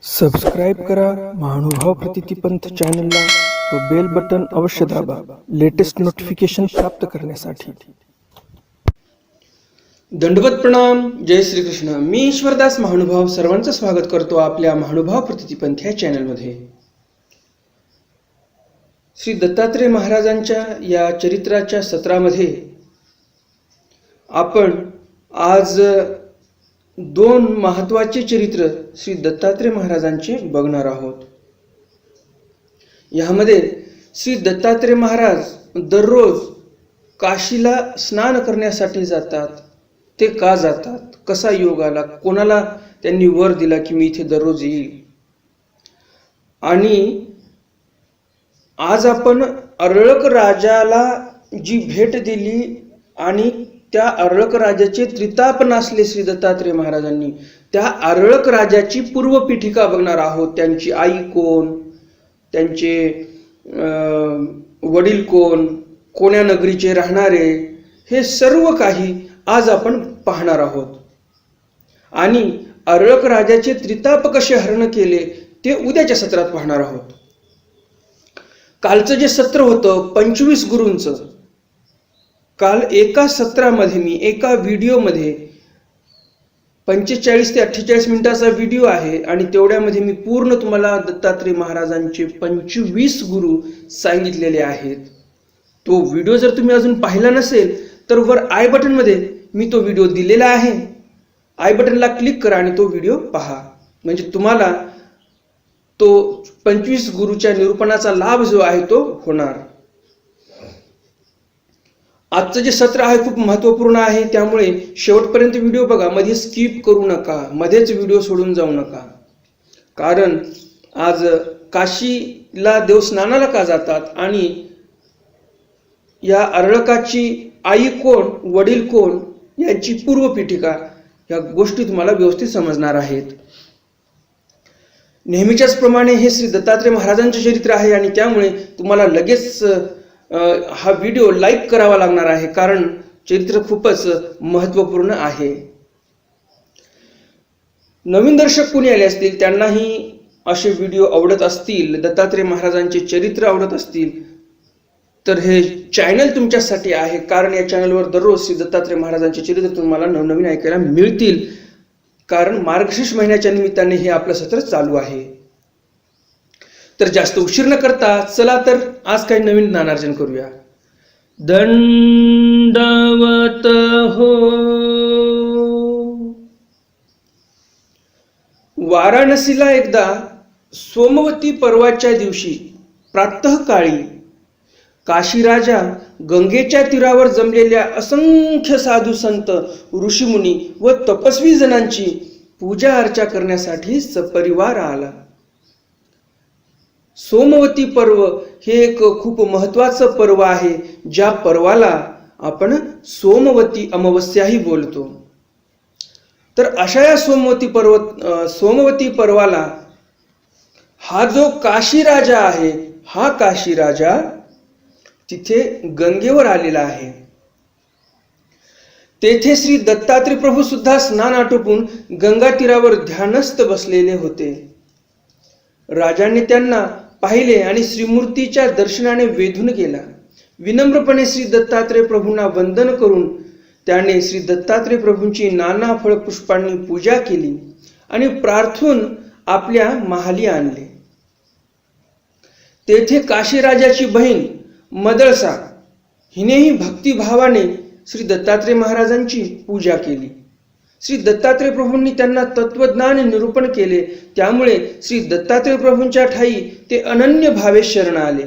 Subscribe करा महानुभाव प्रतिपंथ चॅनलला व बेल बटन अवश्य दाबा लेटेस्ट नोटिफिकेशन प्राप्त करण्यासाठी। दंडवत प्रणाम। जय श्री कृष्ण। मी ईश्वरदास महानुभाव सर्वांचं स्वागत करतो आपल्या महानुभाव प्रतिपंथ या चॅनलमध्ये। श्री दत्तात्रेय महाराजांच्या या चरित्राच्या सत्रामध्ये आपण आज दोन महत्त्वाचे चरित्र श्री दत्तात्रेय महाराजांचे बघणार आहोत। यामध्ये श्री दत्तात्रेय महाराज दररोज काशीला स्नान करण्यासाठी जातात। ते का जातात, कसा योग आला, कोणाला त्यांनी वर दिला की मी इथे दररोज येईल। आणि आज आपण अर्ळक राजाला जी भेट दिली आणि त्या अर्ळक राजाचे त्रिताप नासले श्री दत्तात्रेय महाराजांनी, त्या अर्ळक राजाची पूर्वपीठिका बघणार आहोत। त्यांची आई कोण, त्यांचे वडील कोण, कोण्या नगरीचे राहणारे, हे सर्व काही आज आपण पाहणार आहोत। आणि अर्ळक राजाचे त्रिताप कसे हरण केले ते उद्याच्या सत्रात पाहणार आहोत। कालचं जे सत्र होतं 25 गुरूंचं, काल एका सत्रामध्ये मी एका व्हिडिओमध्ये 45 ते 48 मिनिटाचा व्हिडिओ आहे आणि तेवढ्यामध्ये मी पूर्ण तुम्हाला दत्तात्रेय महाराजांचे 25 गुरु सांगितलेले आहेत। तो व्हिडिओ जर तुम्ही अजून पाहिला नसेल तर वर आय बटन मध्ये मी तो व्हिडिओ दिलेला आहे। आय बटनला क्लिक करा आणि तो व्हिडिओ पहा, म्हणजे तुम्हाला तो 25 गुरुच्या निरूपणाचा लाभ जो आहे तो होणार। आजचं जे सत्र आहे खूप महत्त्वपूर्ण आहे, त्यामुळे शेवटपर्यंत व्हिडिओ बघा, मध्ये स्किप करू नका, मध्येच व्हिडिओ सोडून जाऊ नका। कारण आज काशीला देव स्नानाला का जातात आणि या अर्ळकाची आई कोण, वडील कोण, यांची पूर्वपीठिका, या गोष्टी तुम्हाला व्यवस्थित समजणार आहेत। नेहमीच्याच प्रमाणे हे श्री दत्तात्रेय महाराजांचे चरित्र आहे आणि त्यामुळे तुम्हाला लगेच हा व्हिडिओ लाईक करावा लागणार आहे, कारण चरित्र खूपच महत्त्वपूर्ण आहे। नवीन दर्शक कोणी आले असतील, त्यांनाही असे व्हिडिओ आवडत असतील, दत्तात्रेय महाराजांचे चरित्र आवडत असतील, तर हे चॅनल तुमच्यासाठी आहे। कारण या चॅनलवर दररोज श्री दत्तात्रेय महाराजांचे चरित्र तुम्हाला नवनवीन ऐकायला मिळतील, कारण मार्गशीर्ष महिन्याच्या निमित्ताने हे आपलं सत्र चालू आहे। तर जास्त उशीर न करता चला तर आज काही नवीन ज्ञानार्जन करूया। दंडवत हो। वाराणसीला एकदा सोमवती पर्वाच्या दिवशी प्रातःकाळी काशीराजा गंगेच्या तीरावर जमलेल्या असंख्य साधू संत, ऋषीमुनी व तपस्वी जणांची पूजा अर्चा करण्यासाठी सपरिवार आला। सोमवती पर्व हे एक खूप महत्त्वाचं पर्व आहे, ज्या पर्वाला आपण सोमवती अमावस्याही बोलतो। तर अशा या सोमवती पर्वाला हा जो काशी राजा आहे, हा काशी राजा तिथे गंगेवर आलेला आहे। तेथे श्री दत्तात्रेय प्रभू सुद्धा स्नान आटोपून गंगा तीरावर ध्यानस्थ बसलेले होते। राजाने त्यांना पाहिले आणि श्रीमूर्तीच्या दर्शनाने वेधून गेला। विनम्रपणे श्री दत्तात्रेय प्रभूंना वंदन करून त्याने श्री दत्तात्रेय प्रभूंची नाना फळ पुष्पांनी पूजा केली आणि प्रार्थून आपल्या महाली आणले। तेथे काशीराजाची बहीण मदळसा हिनेही भक्तिभावाने श्री दत्तात्रेय महाराजांची पूजा केली। श्री दत्तात्रेय प्रभूंनी त्यांना तत्वज्ञान निरूपण केले, त्यामुळे श्री दत्तात्रेय प्रभूंच्या ठाई ते अनन्य भावे शरण आले।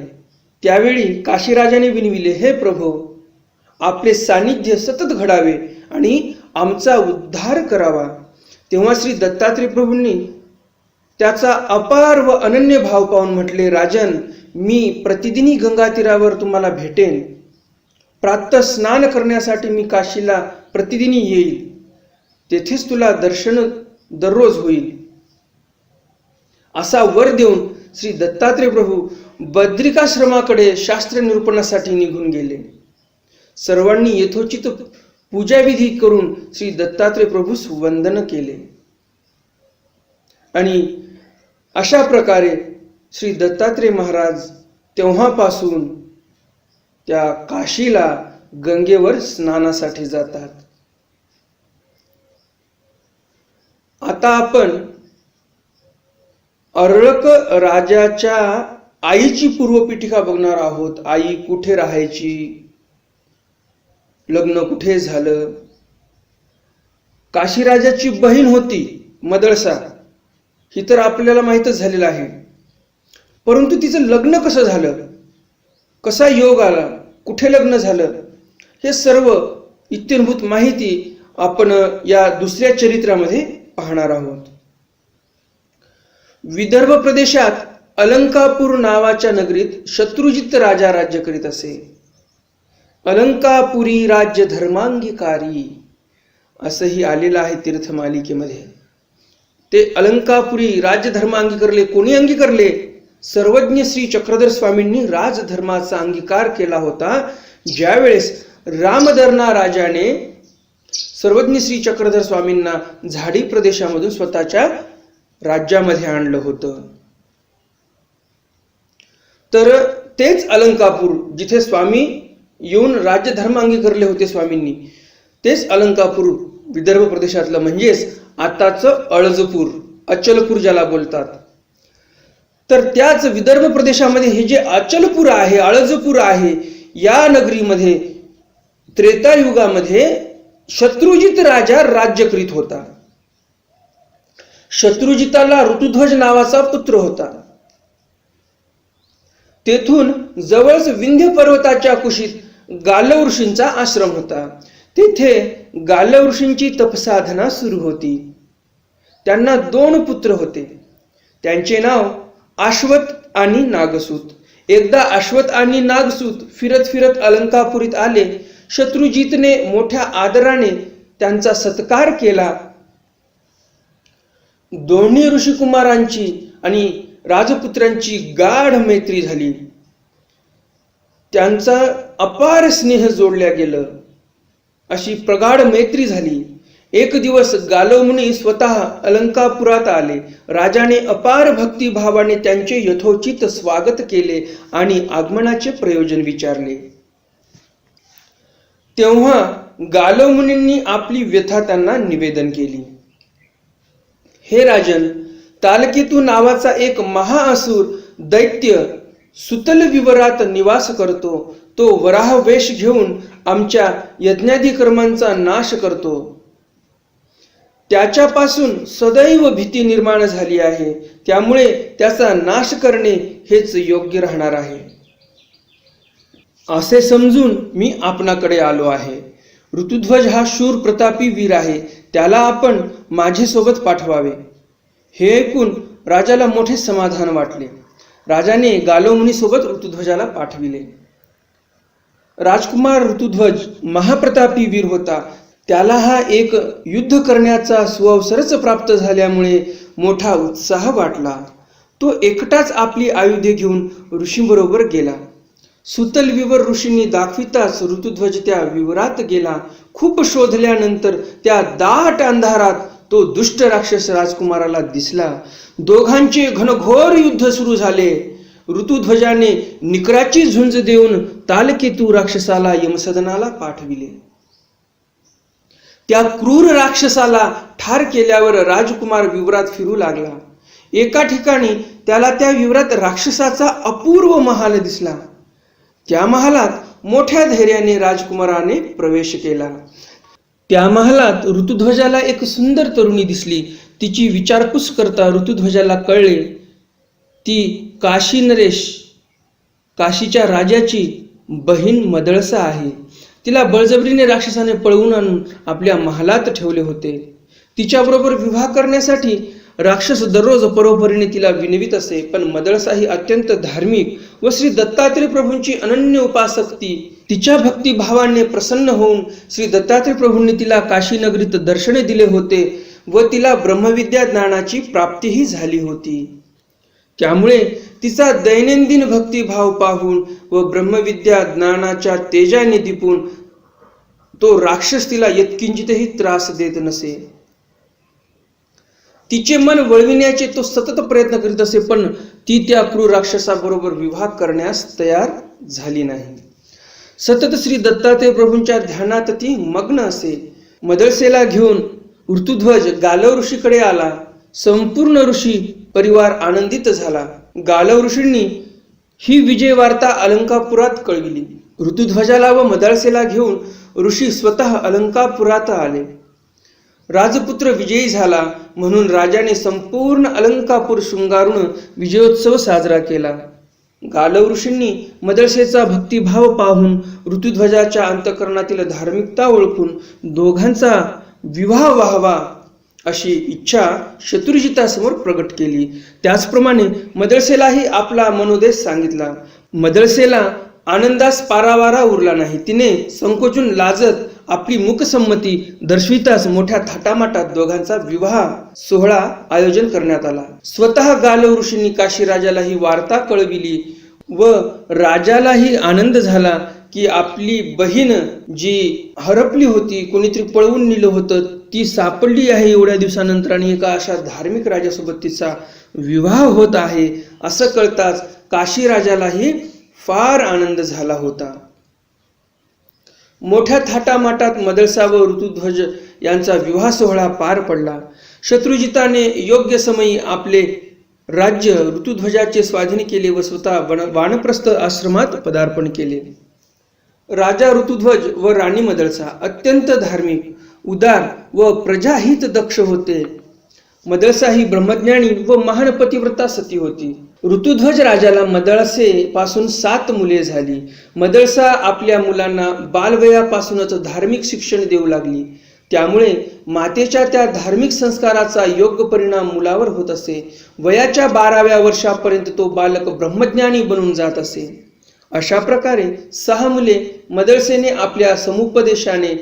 त्यावेळी काशीराजाने विनविले, हे प्रभो, आपले सानिध्य सतत घडावे आणि आमचा उद्धार करावा। तेव्हा श्री दत्तात्रेय प्रभूंनी त्याचा अपार व अनन्य भाव पाहून म्हटले, राजन, मी प्रतिदिनी गंगा तीरावर तुम्हाला भेटेन। प्रातः स्नान करण्यासाठी मी काशीला प्रतिदिनी येईल, तेथेच तुला दर्शन दररोज होईल। असा वर देऊन श्री दत्तात्रेय प्रभू बद्रिकाश्रमाकडे शास्त्र निरूपणासाठी निघून गेले। सर्वांनी यथोचित पूजाविधी करून श्री दत्तात्रेय प्रभूस वंदन केले आणि अशा प्रकारे श्री दत्तात्रेय महाराज तेव्हापासून त्या काशीला गंगेवर स्नानासाठी जातात. आता आपण अर्ळक राजाच्या आईची पूर्वपीठिका बघणार आहोत. आई कुठे राहायची, लग्न कुठे झालं. काशीराजाची बहीण होती मदळसा, ही तर आपल्याला माहीतच झालेलं आहे. परंतु तिचं लग्न कसं झालं, कसा योग आला, कुठे लग्न झालं, हे सर्व इत्थंभूत माहिती आपण या दुसऱ्या चरित्रामध्ये पाहणार आहोत. विदर्भ प्रदेशात अलंकापूर नावाच्या नगरीत शत्रुजित राजा राज्य करीत असे. अलंकापुरी राज्य धर्मांगीकारी असंही आलेलं आहे तीर्थमालिकेमध्ये. ते अलंकापुरी राज्य धर्म अंगीकारले. कोणी अंगीकारले? सर्वज्ञ श्री चक्रधर स्वामींनी राजधर्माचा अंगीकार केला होता. ज्यावेळेस रामदर्ना राजाने सर्वज्ञ श्री चक्रधर स्वामींना झाडी प्रदेशामधून स्वतःच्या राज्यामध्ये आणलं होतं. तर तेच अलंकापूर जिथे स्वामी येऊन राज्यधर्म अंगीकारले होते स्वामींनी, तेच अलंकापूर विदर्भ प्रदेशातलं, म्हणजेच आताचं अळजपूर, अचलपूर ज्याला बोलतात. तर त्याच विदर्भ प्रदेशामध्ये हे जे अचलपूर आहे, अळजपूर आहे, या नगरीमध्ये त्रेतायुगामध्ये शत्रुजित राजा राज्य करीत होता. शत्रुजिताला ऋतुध्वज नावाचा पुत्र होता. तेथून जवळच विंध्य पर्वताच्या कुशीत गालव ऋषींचा आश्रम होता. तेथे गालव ऋषींची तपसाधना सुरू होती. त्यांना 2 पुत्र होते. त्यांचे नाव अश्वत आणि नागसूत. एकदा अश्वत आणि नागसूत फिरत फिरत अलंकापुरीत आले. शत्रुजितने मोठ्या आदराने त्यांचा सत्कार केला. दोन्ही ऋषिकुमारांची आणि राजपुत्रांची गाढ मैत्री झाली. त्यांचा अपार स्नेह जोडल्या गेलं. अशी प्रगाढ मैत्री झाली. एक दिवस गालव मुनी स्वतः अलंकापुरात आले. राजाने अपार भक्तिभावाने त्यांचे यथोचित स्वागत केले आणि आगमनाचे प्रयोजन विचारले. तेव्हा गालव मुनींनी आपली व्यथा त्यांना निवेदन केली. हे राजन, तालकेतू नावाचा एक महाअसुर दैत्य सुतल विवरात निवास करतो. तो वराह वेश घेऊन आमच्या यज्ञादी कर्मांचा नाश करतो. त्याच्यापासून सदैव भीती निर्माण झाली आहे. त्यामुळे त्याचा नाश करणे हेच योग्य राहणार आहे. असे समजून मी आपणाकडे आलो आहे. ऋतुध्वज हा शूर प्रतापी वीर आहे. त्याला आपण माझ्यासोबत पाठवावे. हे ऐकून राजाला मोठे समाधान वाटले. राजाने गालव मुनीसोबत ऋतुध्वजाला पाठविले. राजकुमार ऋतुध्वज महाप्रतापी वीर होता. त्याला हा एक युद्ध करण्याचा सुअवसरच प्राप्त झाल्यामुळे मोठा उत्साह वाटला. तो एकटाच आपली आयुधे घेऊन ऋषींबरोबर गेला. सुतल विवर ऋषींनी दाखविताच ऋतुध्वज त्या विवरात गेला. खूप शोधल्यानंतर त्या दाट अंधारात तो दुष्ट राक्षस राजकुमाराला दिसला. दोघांचे घनघोर युद्ध सुरू झाले. ऋतुध्वजाने निकराची झुंज देऊन तालकेतू राक्षसाला यमसदनाला पाठविले. त्या क्रूर राक्षसाला ठार केल्यावर राजकुमार विवरात फिरू लागला. एका ठिकाणी त्याला त्या विवरात राक्षसाचा अपूर्व महाल दिसला. त्या महालात मोठ्या धैर्याने राजकुमाराने प्रवेश केला. त्या महालात ऋतुध्वजाला एक सुंदर तरुणी दिसली. तिची विचारपूस करता ऋतुध्वजाला कळले ती काशी नरेश, काशीच्या राजाची बहीण मदळसा आहे. तिला बळजबरीने राक्षसाने पळवून आणून आपल्या महालात ठेवले होते. तिच्याबरोबर विवाह करण्यासाठी राक्षस दररोज परोपरीने तिला विनवित असे. पण मदळसा ही अत्यंत धार्मिक व श्री दत्तात्रेय प्रभूंची अनन्य उपासक ती. तिच्या भक्तिभावाने प्रसन्न होऊन श्री दत्तात्रेय प्रभूंनी तिला काशी नगरीत दर्शने दिले होते व तिला ब्रह्मविद्या ज्ञानाची प्राप्तीही झाली होती. त्यामुळे तिचा दैनंदिन भक्तिभाव पाहून व ब्रह्मविद्या ज्ञानाच्या तेजाने दिपून तो राक्षस तिला यत्किंचितही त्रास देत नसे. तिचे मन वळविण्याचे तो सतत प्रयत्न करीत असे, पण ती त्या क्रूर राक्षसाबरोबर विवाह करण्यास तयार झाली नाही. सतत श्री दत्तात्रय प्रभूंच्या ध्यानात ती मग्न असे. मदळसेला घेऊन ऋतुध्वज गालव ऋषीकडे आला. संपूर्ण ऋषी परिवार आनंदित झाला. गालव ऋषींनी ही विजय वार्ता अलंकापुरात कळविली. ऋतुध्वजाला व मदळसेला घेऊन ऋषी स्वतः अलंकापुरात आले. राजपुत्र विजयी झाला म्हणून राजाने संपूर्ण अलंकापूर शृंगारून विजयोत्सव साजरा केला. गालव ऋषींनी मदळसेचा भक्तिभाव पाहून ऋतुध्वजाच्या अंतःकरणातील धार्मिकता ओळखून दोघांचा विवाह व्हावा अशी इच्छा शत्रुजितासमोर प्रगट केली. त्याचप्रमाणे मदळसेलाही आपला मनोदेश सांगितला. मदळसेला आनंदास पारावारा उरला नाही. तिने संकोचून लाजत आपली मूकसंमती दर्शविताच मोठ्या थाटामाटात दोघांचा विवाह सोहळा आयोजन करण्यात आला. स्वतः गालव ऋषींनी काशीराजाला ही वार्ता कळविली व राजालाही आनंद झाला की आपली बहीण जी हरपली होती, कोणीतरी पळवून नेलं होतं, ती सापडली आहे एवढ्या दिवसानंतर आणि एका अशा धार्मिक राजासोबत तिचा विवाह होत आहे असं कळताच काशीराजालाही फार आनंद झाला होता. मोठ्या थाटामाटात मदळसा व ऋतुध्वज यांचा विवाह सोहळा पार पडला. शत्रुजिताने योग्य समयी आपले राज्य ऋतुध्वजाचे स्वाधीन केले व स्वतः वानप्रस्थ आश्रमात पदार्पण केले. राजा ऋतुध्वज व राणी मदळसा अत्यंत धार्मिक, उदार व प्रजाहित दक्ष होते. मदळसा ही ब्रह्मज्ञानी व महान पतिव्रता सती होती. ऋतुध्वज राजाला मदळसे पासून 7 मुले झाली. मदळसा आपल्या मुलांना बालवयापासूनच धार्मिक शिक्षण देऊ लागली. त्यामुळे मातेच्या त्या धार्मिक संस्काराचा योग्य परिणाम मुलावर होत असे. वयाच्या 12व्या वर्षापर्यंत तो बालक ब्रह्मज्ञानी बनून जात असे. अशा प्रकारे 6 मुले मदळसेने आपल्या समुपदेशाने,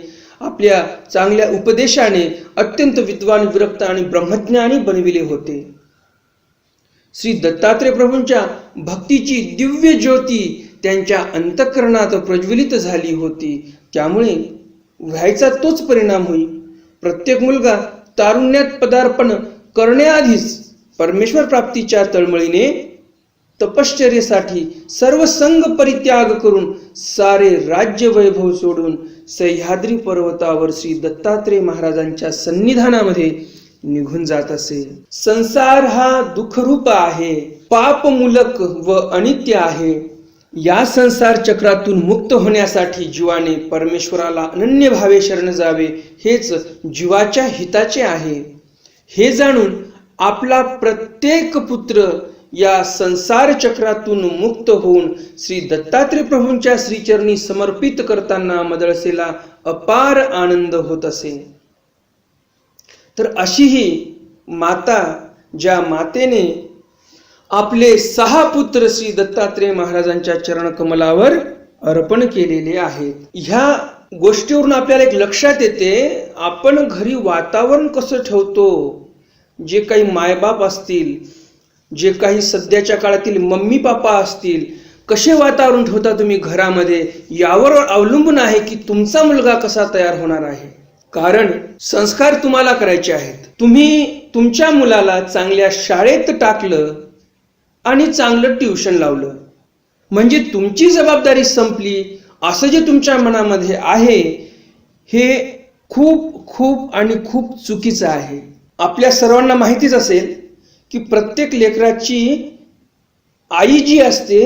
आपल्या चांगल्या उपदेशाने अत्यंत विद्वान, विरक्त आणि ब्रह्मज्ञानी बनविले होते. श्री दत्तात्रय प्रभूंच्या भक्तीची दिव्य ज्योती त्यांच्या अंतःकरणात प्रज्वलित झाली होती. त्यामुळे व्हायचा तोच परिणाम होई. प्रत्येक मुलगा तारुण्यात पदार्पण करण्याआधीच परमेश्वर प्राप्तीच्या तळमळीने तपश्चर्येसाठी सर्व संग परित्याग करून सारे राज्य वैभव सोडून सह्याद्री पर्वतावर श्री दत्तात्रय महाराजांच्या सन्निधानामध्ये निघून जात असे. संसार हा दुःखरूप आहे, पापमूलक व अनित्य आहे. या संसार चक्रातून मुक्त होण्यासाठी जीवाने परमेश्वराला अनन्य भावे शरण जावे हेच जीवाच्या हिताचे आहे. हे जाणून आपला प्रत्येक पुत्र या संसार चक्रातून मुक्त होऊन श्री दत्तात्रय प्रभूंच्या श्रीचरणी समर्पित करताना मदळसेला अपार आनंद होत असे. तर अशी ही माता, ज्या मातेने आपले 6 पुत्र श्री दत्तात्रय महाराजांच्या चरण कमलावर अर्पण केलेले आहेत. ह्या गोष्टीवरून आपल्याला एक लक्षात येते, आपण घरी वातावरण कसं ठेवतो. जे काही मायबाप असतील, जे काही सध्याच्या काळातील मम्मी पापा असतील, कसे वातावरण ठेवता तुम्ही घरामध्ये, यावर अवलंबून आहे की तुमचा मुलगा कसा तयार होणार आहे. कारण संस्कार तुम्हाला करायचे आहेत. तुम्ही तुमच्या मुलाला चांगल्या शाळेत टाकलं आणि चांगलं ट्युशन लावलं म्हणजे तुमची जबाबदारी संपली असं जे तुमच्या मनामध्ये आहे हे खूप खूप आणि खूप चुकीचं आहे. आपल्या सर्वांना माहितीच असेल की प्रत्येक लेकराची आई जी असते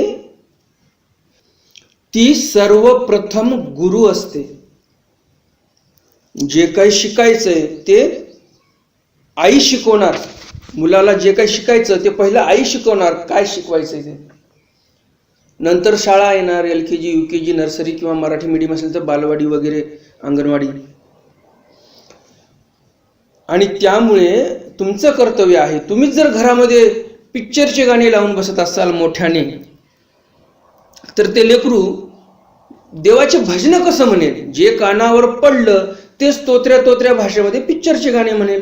ती सर्वप्रथम गुरु असते. जे काही शिकायचंय ते आई शिकवणार. मुलाला जे काही शिकायचं ते पहिलं आई शिकवणार, काय शिकवायचंय ते. नंतर शाळा येणार, LKG, UKG, नर्सरी किंवा मराठी मीडियम असेल तर बालवाडी वगैरे, अंगणवाडी. आणि त्यामुळे तुमचं कर्तव्य आहे, तुम्हीच जर घरामध्ये पिक्चरचे गाणे लावून बसत असाल मोठ्याने तर ते लेकरू देवाचे भजन कसं म्हणेल. जे कानावर पडलं ते स्तोत्र्या भाषेमध्ये पिक्चरचे गाणे म्हणेल.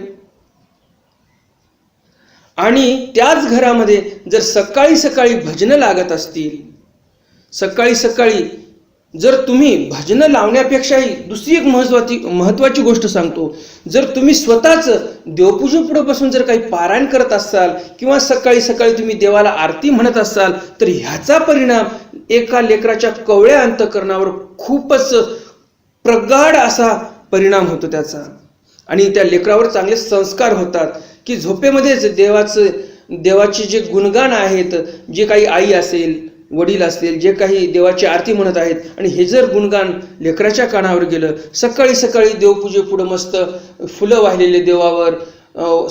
आणि त्याच घरामध्ये जर सकाळी सकाळी भजन लागत असतील, सकाळी सकाळी जर तुम्ही भजनं लावण्यापेक्षाही दुसरी एक महत्वाची गोष्ट सांगतो, जर तुम्ही स्वतःच देवपूजेपुढे बसून जर काही पारायण करत असाल किंवा सकाळी सकाळी तुम्ही देवाला आरती म्हणत असाल तर ह्याचा परिणाम एका लेकराच्या कवळ्या अंतःकरणावर खूपच प्रगाढ असा परिणाम होतो त्याचा, आणि त्या लेकरावर चांगले संस्कार होतात की झोपेमध्येच देवाचे जे गुणगान आहेत, जे काही आई असेल वडील असतील जे काही देवाची आरती म्हणत आहेत आणि हे जर गुणगान लेकराच्या कानावर गेलं, सकाळी सकाळी देवपूजेपुढं मस्त फुलं वाहिलेले देवावर,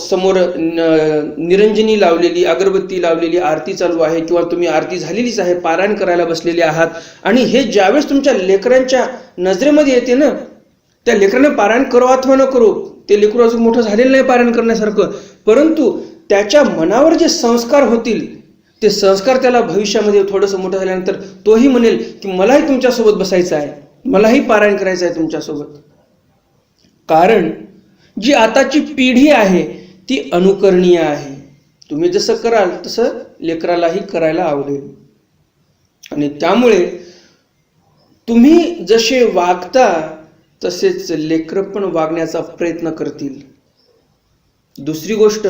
समोर निरंजनी लावलेली, अगरबत्ती लावलेली आरती चालू आहे किंवा तुम्ही आरती झालेलीच आहे, पारायण करायला बसलेले आहात, आणि हे ज्यावेळेस तुमच्या लेकरांच्या नजरेमध्ये येते ना, त्या लेकराने पारायण करो अथवा न करो, ते लेकरू अजून मोठं झालेलं नाही पारायण करण्यासारखं, परंतु त्याच्या मनावर जे संस्कार होतील ते संस्कार त्याला भविष्यामध्ये थोडंसं मोठं झाल्यानंतर तोही म्हणेल की मलाही तुमच्यासोबत बसायचं आहे, मलाही पारायण करायचं आहे तुमच्यासोबत. कारण जी आताची पिढी आहे ती अनुकरणीय आहे. तुम्ही जसं कराल तसं लेकरालाही करायला आवडेल, आणि त्यामुळे तुम्ही जसे वागता तसेच लेकरं पण वागण्याचा प्रयत्न करतील. दुसरी गोष्ट,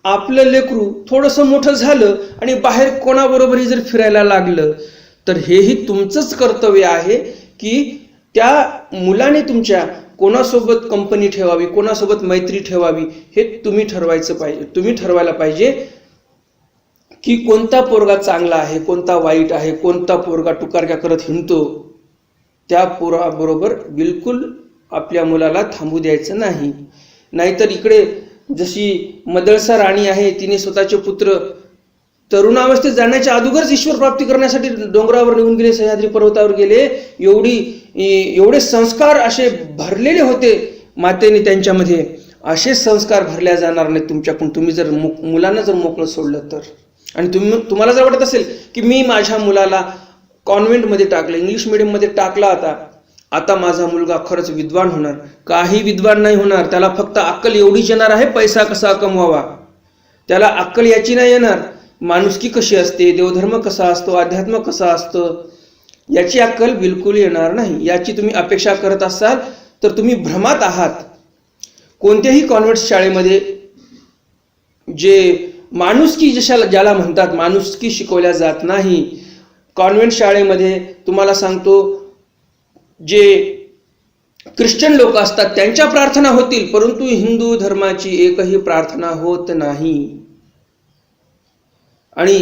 आपलं लेकरू थोडंसं मोठं झालं आणि बाहेर कोणाबरोबरही जर फिरायला लागलं तर हेही तुमचंच कर्तव्य आहे की त्या मुलाने तुमच्या कोणासोबत कंपनी ठेवावी, कोणासोबत मैत्री ठेवावी हे तुम्ही ठरवायला पाहिजे की कोणता पोरगा चांगला आहे, कोणता वाईट आहे, कोणता पोरगा टुकारक्या करत हिंडतो, त्या पोराबरोबर बिलकुल आपल्या मुलाला थांबू द्यायचं नाही. नाहीतर इकडे जशी मदळसा राणी आहे, तिने स्वतःचे पुत्र तरुणावस्थेत जाण्याच्या अगोदरच ईश्वर प्राप्ती करण्यासाठी डोंगरावर निघून गेले, सह्याद्री पर्वतावर गेले. एवढे संस्कार असे भरलेले होते मातेने त्यांच्यामध्ये. असे संस्कार भरल्या जाणार नाहीत तुमच्याकडून, तुम्ही जर मुलांना जर मोकळं सोडलं तर. आणि तुम्हाला जर वाटत असेल की मी माझ्या मुलाला कॉन्व्हेंटमध्ये टाकलं, इंग्लिश मिडियममध्ये टाकला, आता माझा मुलगा खरंच विद्वान होणार, काही विद्वान नाही होणार. त्याला फक्त अक्कल एवढीच येणार आहे, पैसा कसा कमवावा. त्याला अक्कल याची नाही येणार, माणुसकी कशी असते, देवधर्म कसा असतो, अध्यात्म कसा असतं, याची अक्कल बिलकुल येणार नाही. याची तुम्ही अपेक्षा करत असाल तर तुम्ही भ्रमात आहात. कोणत्याही कॉन्व्हेंट शाळेमध्ये जे माणुसकी ज्याला म्हणतात, माणुसकी शिकवल्या जात नाही. कॉन्व्हेंट शाळेमध्ये तुम्हाला सांगतो, जे ख्रिश्चन लोक असतात त्यांच्या प्रार्थना होतील, परंतु हिंदू धर्माची एकही प्रार्थना होत नाही. आणि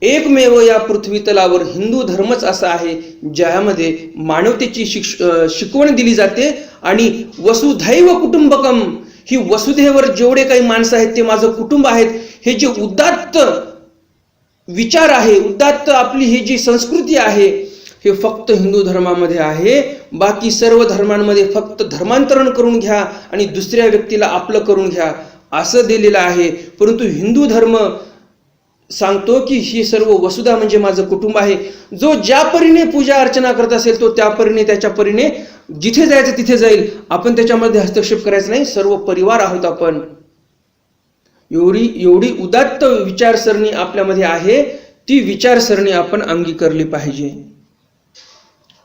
एकमेव या पृथ्वी तलावर हिंदू धर्मच असा आहे ज्यामध्ये मानवतेची शिकवण दिली जाते. आणि वसुधैव कुटुंबकम, ही वसुधेवर जेवढे काही माणसं आहेत ते माझं कुटुंब आहेत, हे जे उदात्त विचार आहे, उदात्त आपली ही जी संस्कृती आहे, हे फक्त हिंदू धर्मामध्ये आहे. बाकी सर्व धर्मांमध्ये फक्त धर्मांतरण करून घ्या आणि दुसऱ्या व्यक्तीला आपलं करून घ्या असं दिलेलं आहे. परंतु हिंदू धर्म सांगतो की ही सर्व वसुधा म्हणजे माझं कुटुंब आहे. जो ज्या परीने पूजा अर्चना करत असेल तो त्या परीने, त्याच्या परीने जिथे जायचं तिथे जाईल. आपण त्याच्यामध्ये हस्तक्षेप करायचा नाही, सर्व परिवार आहोत आपण. एवढी उदात्त विचारसरणी आपल्यामध्ये आहे, ती विचारसरणी आपण अंगीकारली पाहिजे.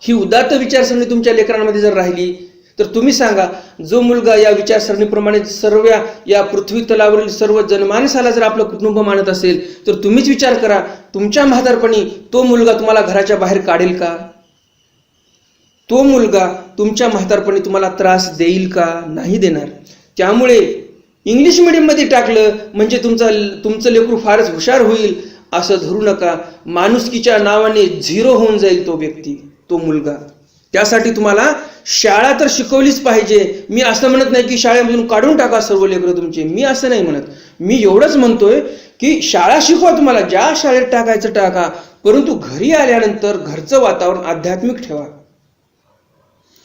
ही उदात्त विचारसरणी तुमच्या लेकरांमध्ये जर राहिली तर तुम्ही सांगा, जो मुलगा या विचारसरणीप्रमाणे सर्व या पृथ्वी तलावरील सर्व जनमानसाला जर आपलं कुटुंब मानत असेल तर तुम्हीच विचार करा, तुमच्या म्हातारपणी तो मुलगा तुम्हाला घराच्या बाहेर काढेल का? तो मुलगा तुमच्या म्हातारपणी तुम्हाला त्रास देईल का? नाही देणार. त्यामुळे इंग्लिश मिडियममध्ये टाकलं म्हणजे तुमचं लेकरू फारच हुशार होईल असं धरू नका. माणुसकीच्या नावाने झिरो होऊन जाईल तो व्यक्ती, तो मुलगा. त्यासाठी तुम्हाला शाळा तर शिकवलीच पाहिजे. मी असं म्हणत नाही की शाळेमधून काढून टाका सर्व लेकरं तुमचे, मी असं नाही म्हणत. मी एवढंच म्हणतोय की शाळा शिकवा, तुम्हाला ज्या शाळेत टाकायचं टाका, परंतु घरी आल्यानंतर घरचं वातावरण आध्यात्मिक ठेवा.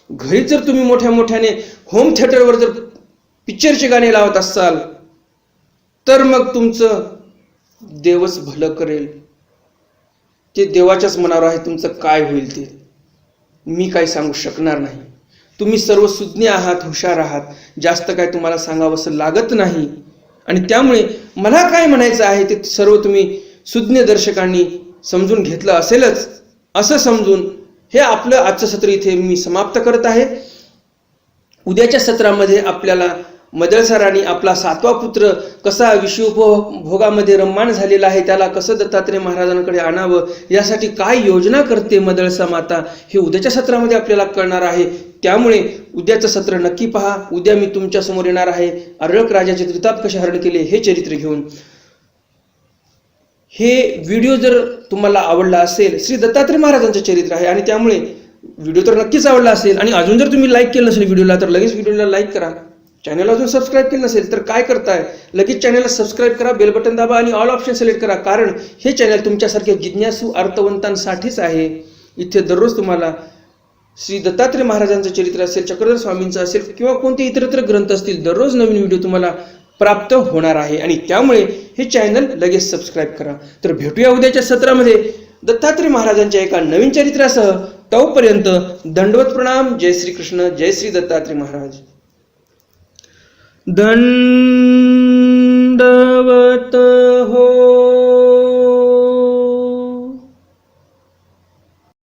घरी जर तुम्ही मोठ्याने होम थिएटरवर जर पिक्चरचे गाणे लावत असाल तर मग तुमचं देवच भलं करेल. ते देवाच्याच मनावर आहे तुमचं काय होईल ते मी काय सांगू शकणार नाही. तुम्ही सर्व सुज्ञ आहात, हुशार आहात, जास्त काय तुम्हाला सांगावंसं लागत नाही. आणि त्यामुळे मला काय म्हणायचं आहे ते सर्व तुम्ही सुज्ञ दर्शकांनी समजून घेतलं असेलच. असं समजून हे आपलं आजचं सत्र इथे मी समाप्त करत आहे. उद्याच्या सत्रामध्ये आपल्याला मदळसारांनी आपला 7वा पुत्र कसा विश्वभोगामध्ये रममाण झालेला आहे त्याला कसं दत्तात्रय महाराजांकडे आणावं, यासाठी काय योजना करते मदळसा माता, हे उद्याच्या सत्रामध्ये आपल्याला कळणार आहे. त्यामुळे उद्याचं सत्र नक्की पहा. उद्या मी तुमच्या समोर येणार आहे अर्रक राजाचे त्रिताप कसे हरण केले हे चरित्र घेऊन. हे व्हिडिओ जर तुम्हाला आवडला असेल, श्री दत्तात्रय महाराजांचं चरित्र आहे आणि त्यामुळे व्हिडिओ तर नक्कीच आवडला असेल. आणि अजून जर तुम्ही लाईक केलं नसेल व्हिडिओला तर लगेच व्हिडिओला लाईक करा. चॅनलला अजून सबस्क्राईब केलं नसेल तर काय करताय, लगेच चॅनलला सबस्क्राईब करा, बेल बटन दाबा आणि ऑल ऑप्शन सिलेक्ट करा. कारण हे चॅनल तुमच्यासारख्या जिज्ञासू अर्थवंतांसाठीच आहे. इथे दररोज तुम्हाला श्री दत्तात्रय महाराजांचं चरित्र असेल, चक्रधर स्वामींचं असेल किंवा कोणते इतरत्र ग्रंथ असतील, दररोज नवीन व्हिडिओ तुम्हाला प्राप्त होणार आहे. आणि त्यामुळे हे चॅनल लगेच सबस्क्राईब करा. तर भेटूया उद्याच्या सत्रामध्ये दत्तात्रय महाराजांच्या एका नवीन चरित्रासह. तोपर्यंत दंडवत प्रणाम. जय श्री कृष्ण. जय श्री दत्तात्रय महाराज. दंडवत